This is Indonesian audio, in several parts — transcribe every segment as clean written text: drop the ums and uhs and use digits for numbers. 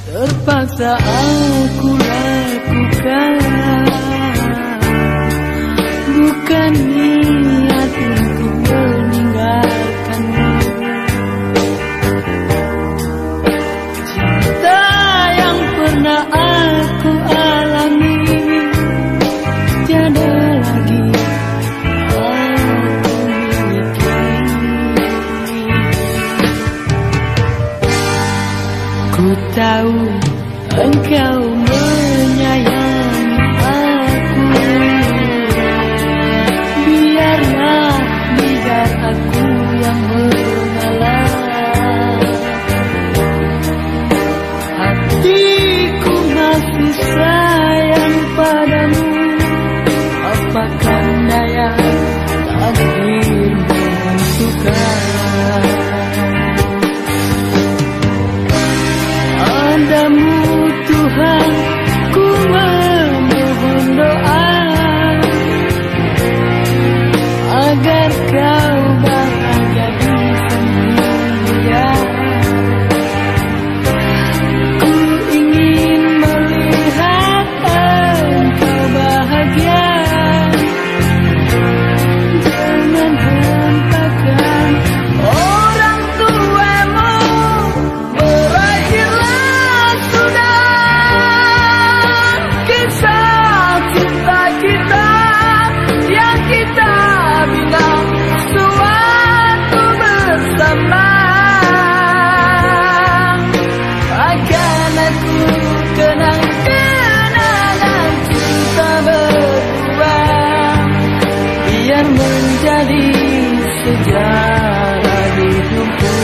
Terpaksa aku lakukan, bukan niat untuk meninggalkanmu. Cinta yang pernah aku alami tiada lagi aku miliki. Ku tahu engkau menyayangi aku, biarlah aku yang mengalah. Hatiku masih sayang padamu, apakah daya takdir menentukan. Padamu Tuhan, ku memohon doa agar kau bahagia di samping dia. Ku ingin melihat engkau bahagia, jangan hampakan orang tuamu. Berakhirlah sudah kisah cinta kita yang kita bina suatu bersama. Akan aku kenang-kenangan cinta berdua, biar menjadi sejarah hidupku.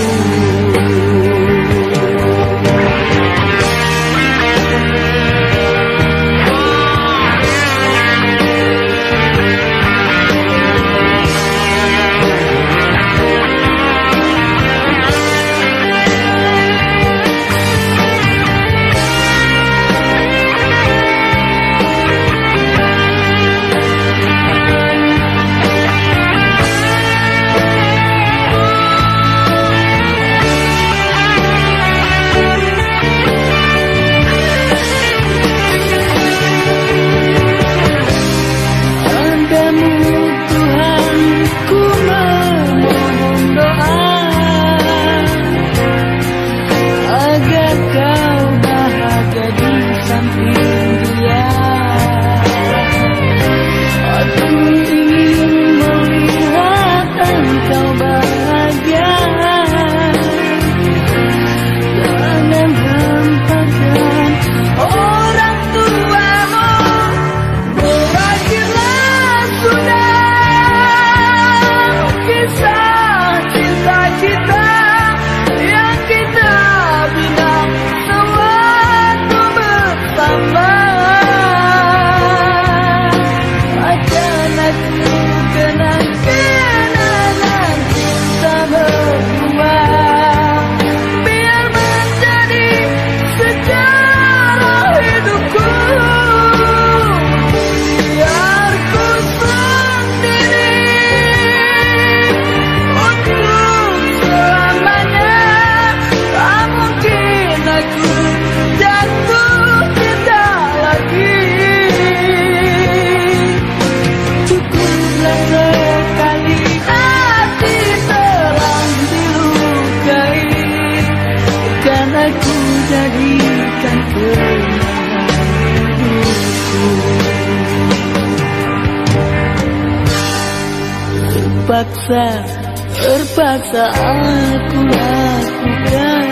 Terpaksa aku lakukan,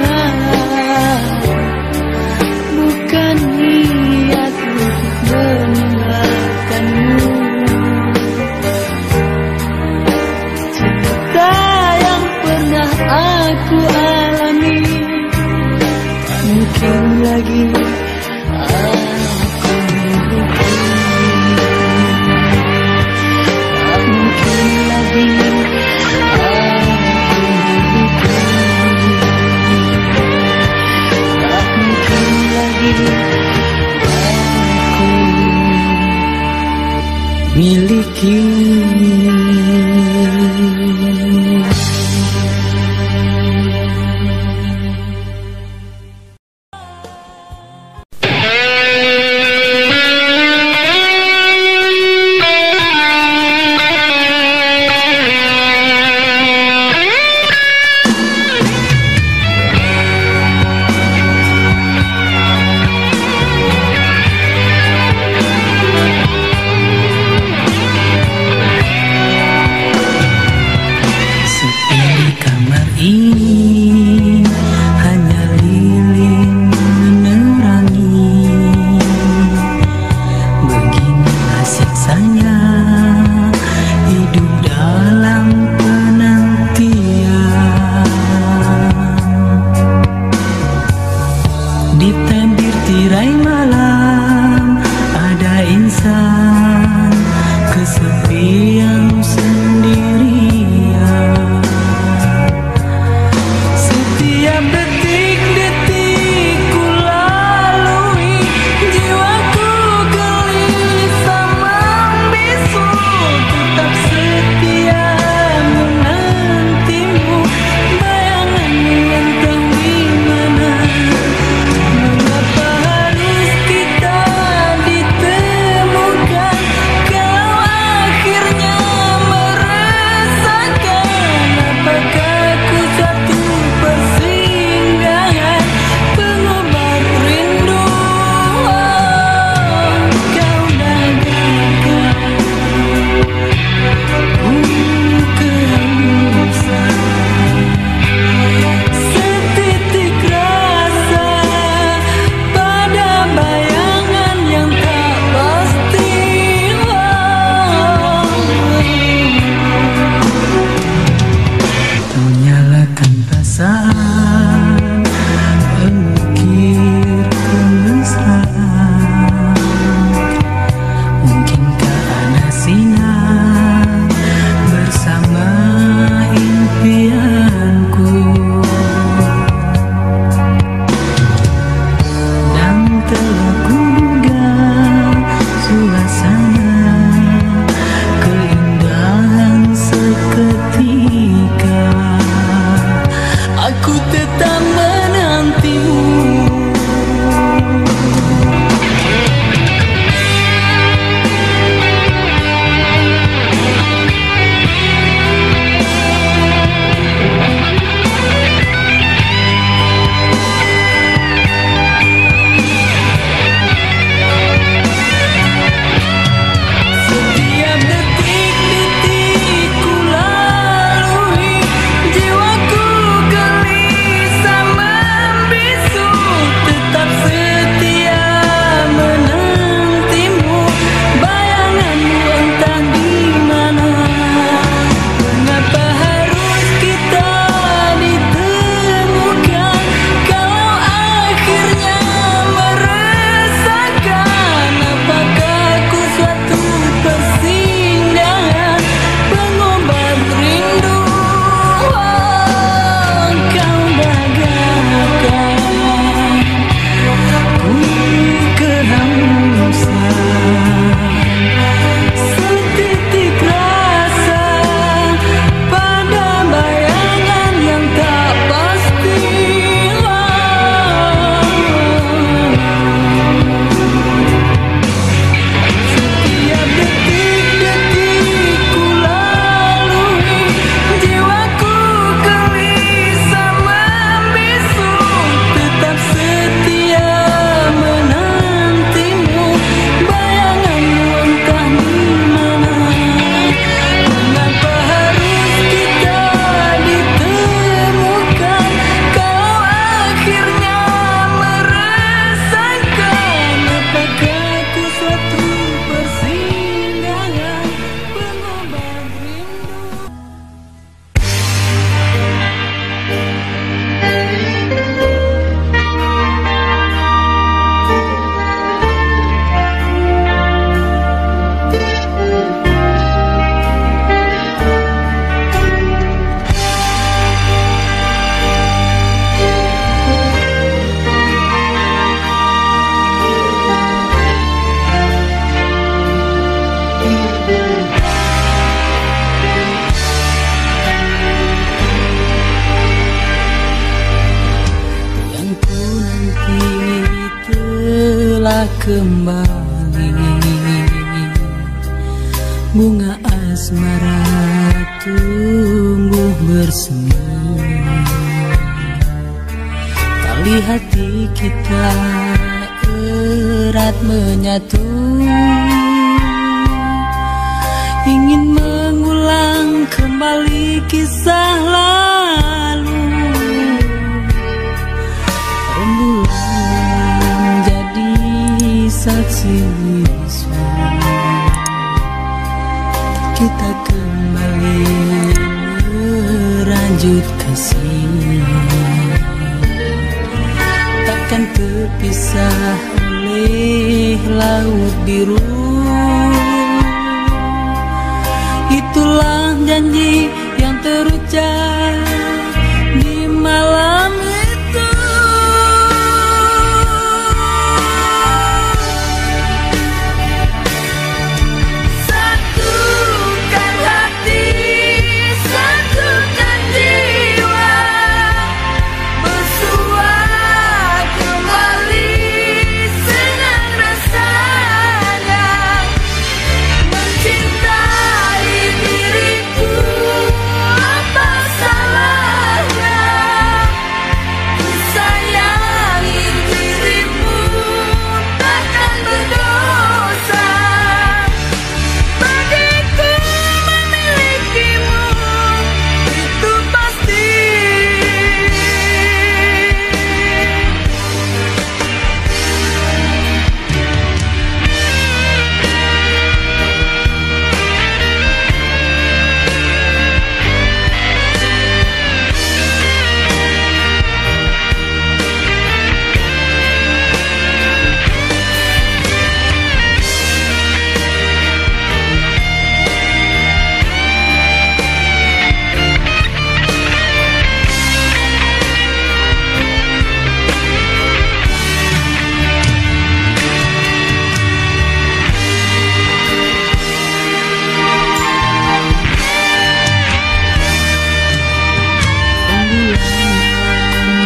bukan niat untuk meninggalkanmu. Cinta yang pernah aku alami tak mungkin lagi aku miliki. miliki. kembali. Bunga asmara tumbuh bersemi. Tali hati kita erat menyatu. Ingin mengulang kembali kisah lalu. Rembulan jadi saksi bisu. Kita kembali merajut kasih. Takkan terpisah oleh laut biru. Itulah janji yang terucap di malam itu. Satukan hati, satukan jiwa, bersua kembali senang rasanya mencintai diriku. Apa salahnya sayangi dirimu, takkan berdosa. Bagiku memilikimu itu pasti.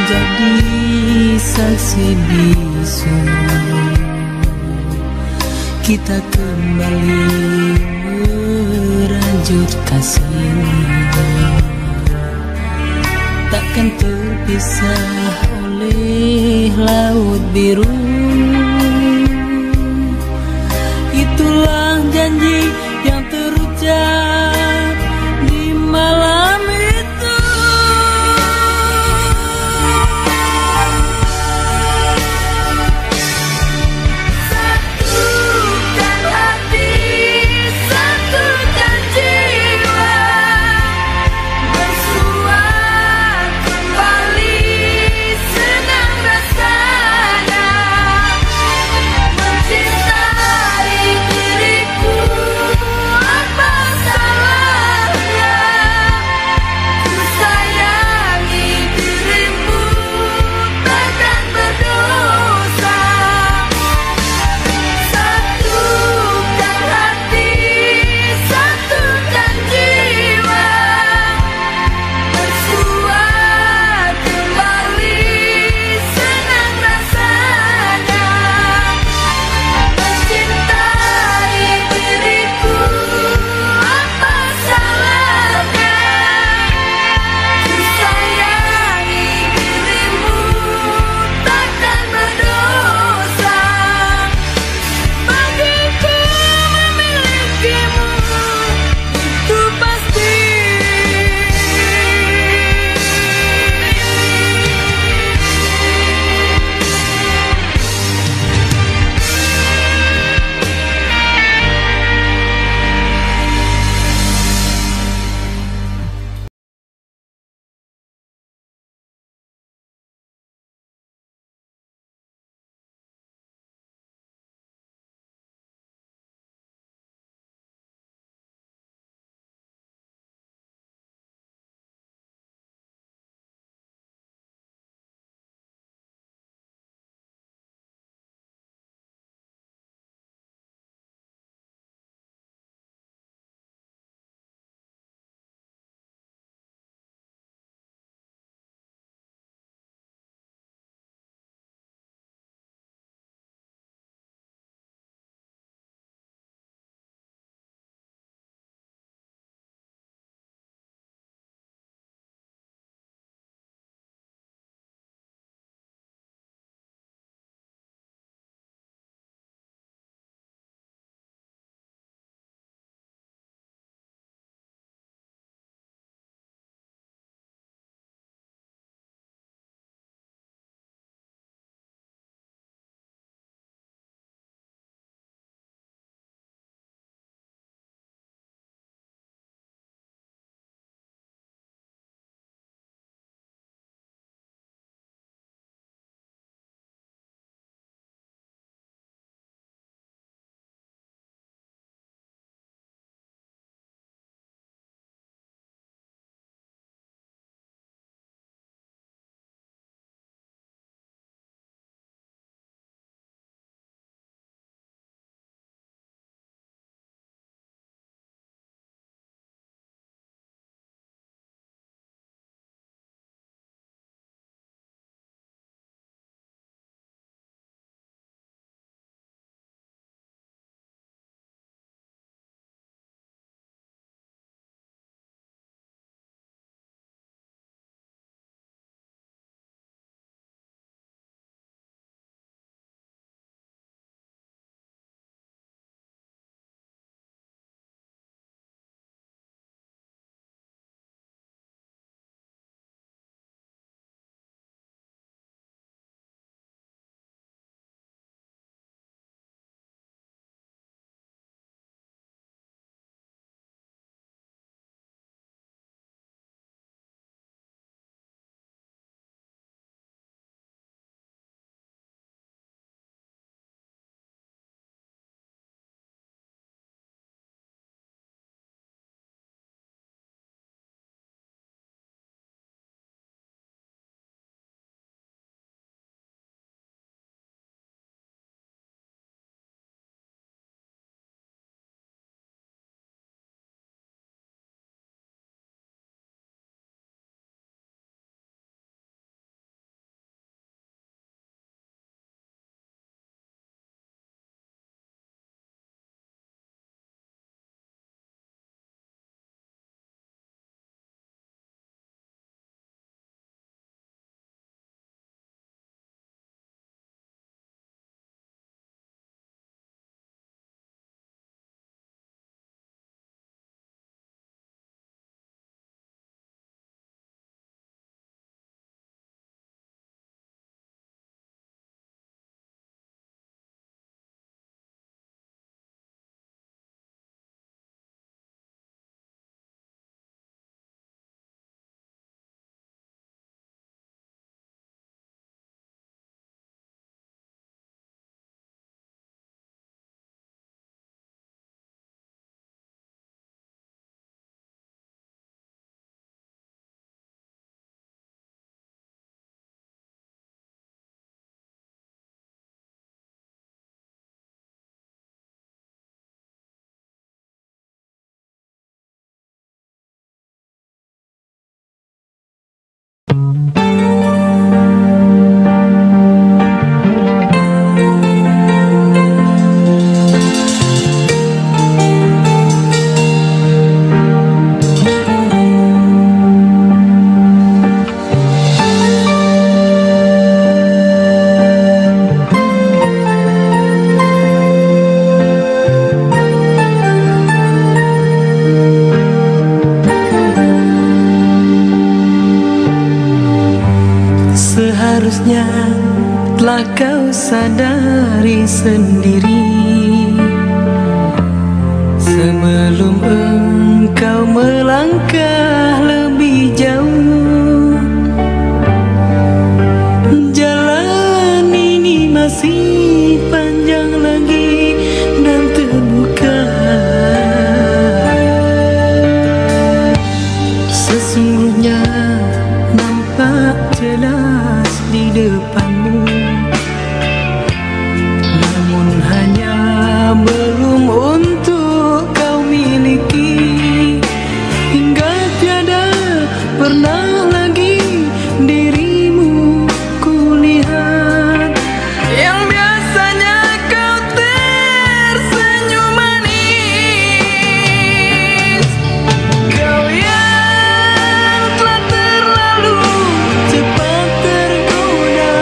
Jadi saksi bisu. Kita kembali merajut kasih. Takkan terpisah oleh laut biru. Itulah janji yang terucap di malam itu. Satukan hati, satukan jiwa, bersua kembali senang rasanya kau sadari sendiri, sebelum engkau melangkah lebih jauh. Jalan ini masih panjang lagi dan terbuka. Sesungguhnya nampak jelas di depanmu, namun hanya belum untuk kau miliki. Hingga tiada pernah lagi dirimu kulihat, yang biasanya kau tersenyum manis. Kau yang telah terlalu cepat tergoda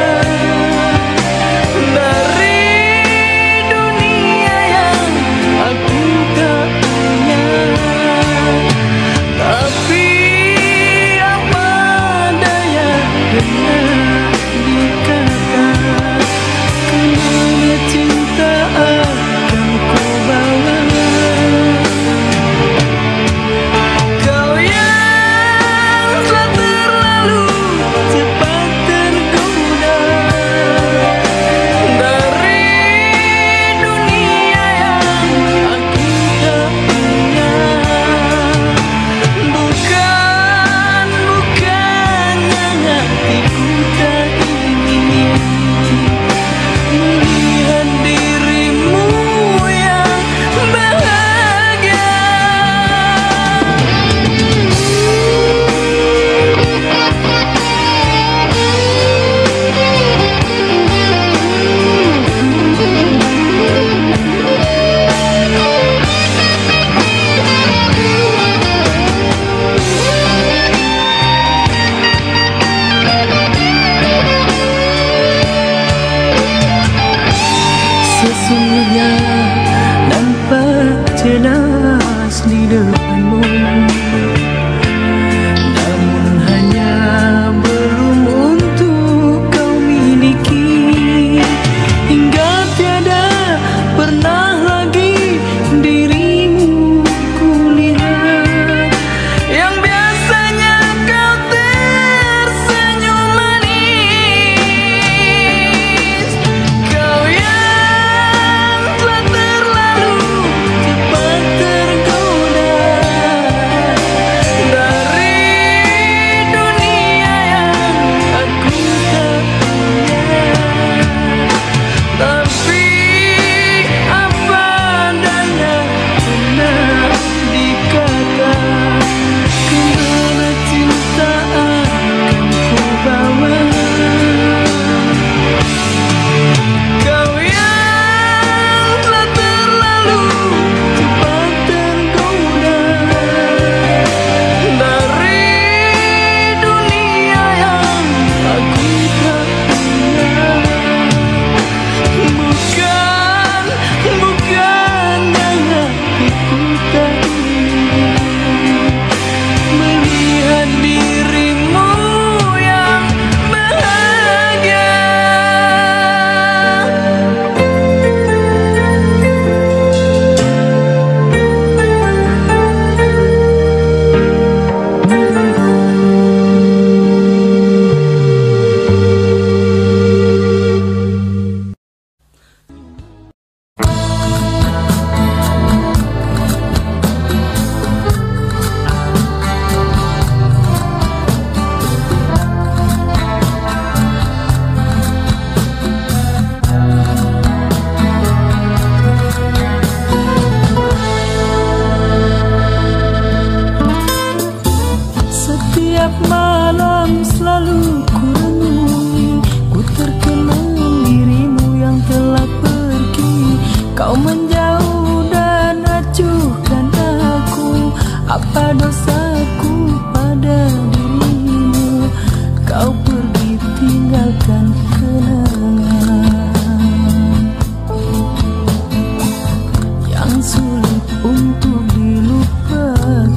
dari dunia yang aku tak punya. Tapi apa daya benar dikata, kemana cinta akan ku bawa. Kau yang telah terlalu cepat tergoda dari dunia yang aku tak punya. Bukannya hatiku tak ingin melihat dirimu yang bahagia. Sesungguhnya nampak jelas di depanmu, namun hanya belum untuk kau miliki. Hingga tiada pernah lagi dirimu kulihat, yang biasanya kau tersenyum manis. Kau yang telah terlalu cepat tergoda dari dunia yang aku tak punya. Tapi apa daya benar dikata, kemana cinta akan ku bawa. Kau yang telah terlalu cepat tergoda dari dunia yang aku tak punya. Bukannya hatiku tak ingin melihat dirimu yang bahagia. Setiap malam selalu ku renungi, ku terkenang dirimu yang telah pergi. Kau menjauh dan acuhkan aku, apa dosaku pada dirimu? Kau pergi tinggalkan kenangan yang sulit untuk dilupakan.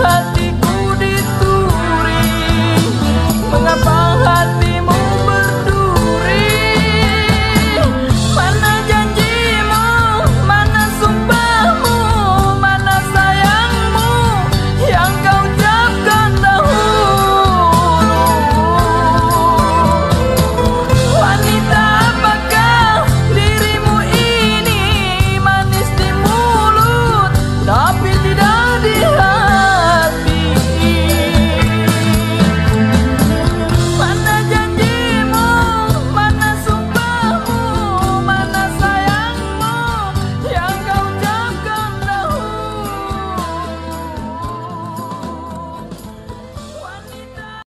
hatiku dituri? Mengapa hatimu berduri? Mana janjimu, mana sumpahmu, mana sayangmu yang kau ucapkan dahulu? Wanita, apakah dirimu ini manis di mulut tapi tidak di hati? Mana janjimu, mana sumpahmu, mana sayangmu yang kau ucapkan dahulu? Wanita.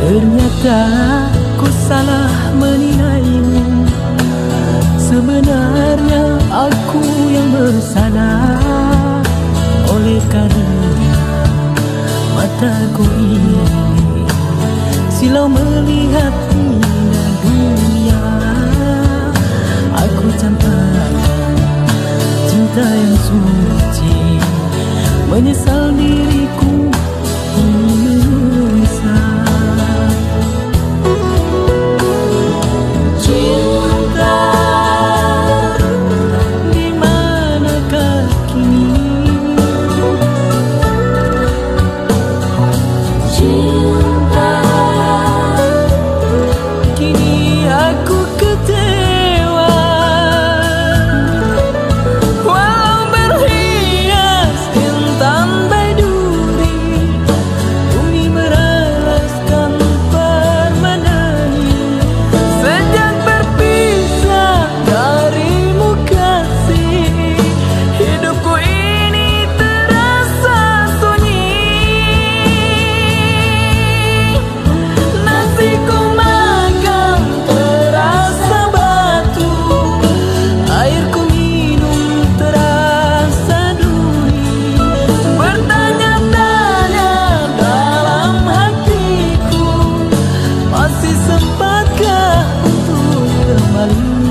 Ternyata ku salah menilaimu. Sebenarnya aku yang bersalah. Oleh karena mataku ini silau melihat indah dunia, aku campakkan cinta yang suci. Menyesal diriku menyesal. Cinta, di manakah kini? Cinta, kini aku kecewa. Walau berhias intan baiduri, bumi beralaskan permadani. Sejak berpisah darimu kasih, hidupku ini terasa sunyi. Nasiku makan terasa batu, airku minum terasa duri. Bertanya-tanya dalam hatiku, masih sempatkah untuk kembali?